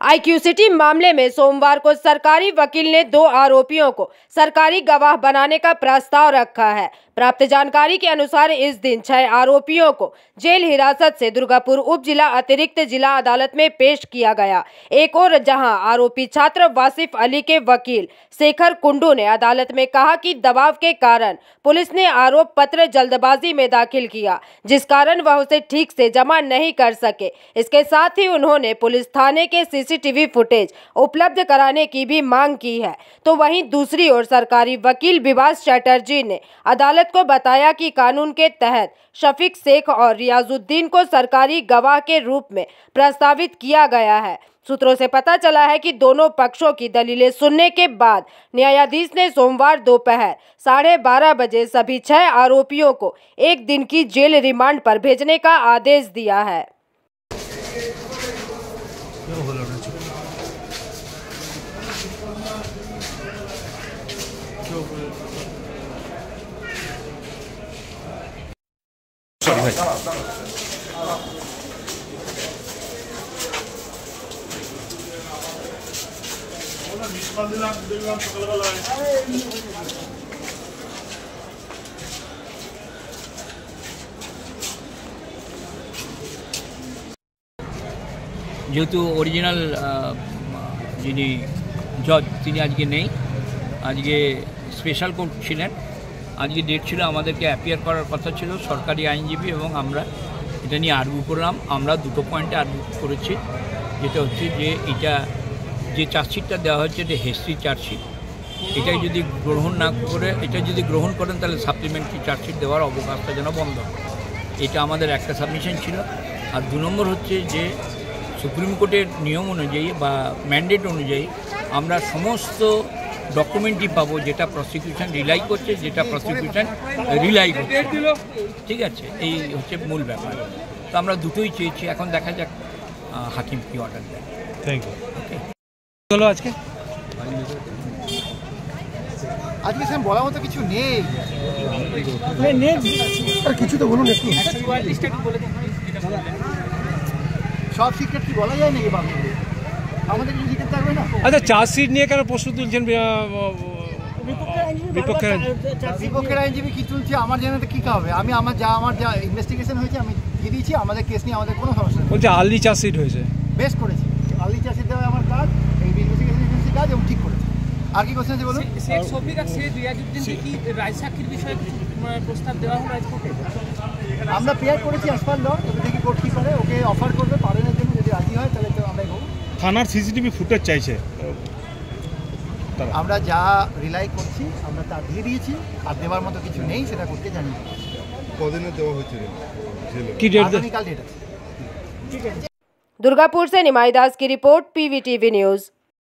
IQ city मामले में सोमवार को सरकारी वकील ने 2 आरोपियों को सरकारी गवाह बनाने का प्रस्ताव रखा है। प्राप्त जानकारी के अनुसार इस दिन 6 आरोपियों को जेल हिरासत से दुर्गापुर उप जिला अतिरिक्त जिला अदालत में पेश किया गया। एक और जहां आरोपी छात्र वासिफ अली के वकील शेखर कुंडू ने अदालत में कहा कि दबाव के कारण पुलिस ने आरोप पत्र जल्दबाजी में दाखिल किया, जिस कारण वह उसे ठीक से जमा नहीं कर सके। इसके साथ ही उन्होंने पुलिस थाने के CCTV फुटेज उपलब्ध कराने की भी मांग की है। तो वहीं दूसरी ओर सरकारी वकील विभास चटर्जी ने अदालत को बताया कि कानून के तहत शफीक शेख और रियाजुद्दीन को सरकारी गवाह के रूप में प्रस्तावित किया गया है। सूत्रों से पता चला है कि दोनों पक्षों की दलीलें सुनने के बाद न्यायाधीश ने सोमवार दोपहर 12:30 बजे सभी 6 आरोपियों को 1 दिन की जेल रिमांड पर भेजने का आदेश दिया है। যেহেতু অরিজিনাল যিনি জজ তিনি আজকে নেই, আজকে স্পেশাল কোর্ট ছিলেন, আজকে ডেট ছিল, আমাদেরকে অ্যাপিয়ার করার কথা ছিল সরকারি আইনজীবী এবং আমরা এটা নিয়ে আর্গু করলাম। আমরা দুটো পয়েন্টে আর্গু করেছি, যেটা হচ্ছে যে এটা যে চার্জশিটটা দেওয়া হচ্ছে এটা হেস্ট্রি চার্জশিট, এটাই যদি গ্রহণ না করে এটা যদি গ্রহণ করেন তাহলে সাপ্লিমেন্টারি চার্জশিট দেওয়ার অবকাশটা যেন বন্ধ হয়, এটা আমাদের একটা সাবমিশন ছিল। আর 2 নম্বর হচ্ছে যে সুপ্রিম কোর্টের নিয়ম অনুযায়ী বা ম্যান্ডেট অনুযায়ী আমরা সমস্ত ডকুমেন্টই পাবো যেটা প্রসিকিউশন রিলাই করছে, যেটা প্রসিকিউশন রিলাই করছে, ঠিক আছে, এই হচ্ছে মূল ব্যাপার। তো আমরা দুটোই চেয়েছি, এখন দেখা যাক হাকিম কি অর্ডার দেয়। Thank you. ওকে, চলো আজকে স্যার বলার মতো কিছু নেই, কিছু তো বলুন একটু। সব সিক্রেট কি বলা যায় নাকি বাবু? আমাদের কিছু সিক্রেট থাকবে না। আচ্ছা, চার্জশিট নিয়ে কেন প্রশ্ন তুলছেন বিপক্ষের আইনজীবী কি তুলছে আমার জানাতে কি হবে? আমার যা ইনভেস্টিগেশন হয়েছে আমি দিয়ে দিয়েছি। আমাদের কেস নিয়ে আমাদের কোনো সমস্যা নেই। বলছে আর্লি চার্জশিট হয়েছে, বেশ করেছি। আর্লি চার্জশিট দেওয়া আমার কাজ, এই ইনভেস্টিগেশন এজেন্সির কাজ, এবং ঠিক করেছে। আর কি কোশ্চেন আছে বলুন? শেখ শফিক আর শেখ রিয়াজউদ্দিনকে কি রায় সাক্ষীর বিষয়ে প্রস্তাব দেওয়া হলো রাজকোর্টে? আমরা পেয়ার করেছি অ্যাজ পার ল, দেখি কোর্ট কী করে, ওকে অফার করবে পালনের জন্য। যদি রাজি হয় তাহলে তো আমরা এগোবো। থানার CCTV ফুটেজ চাইছে, আমরা যা রিলাই করছি আমরা তা দিয়ে দিয়েছি। আর দেওয়ার মতো কিছু নেই, সেটা করতে জানি। কদিনে দেওয়া হয়েছিল? কি ডেট? আগামীকাল ডেট আছে। दुर्गापुर से निमाई दास की रिपोर्ट, PVTV न्यूज।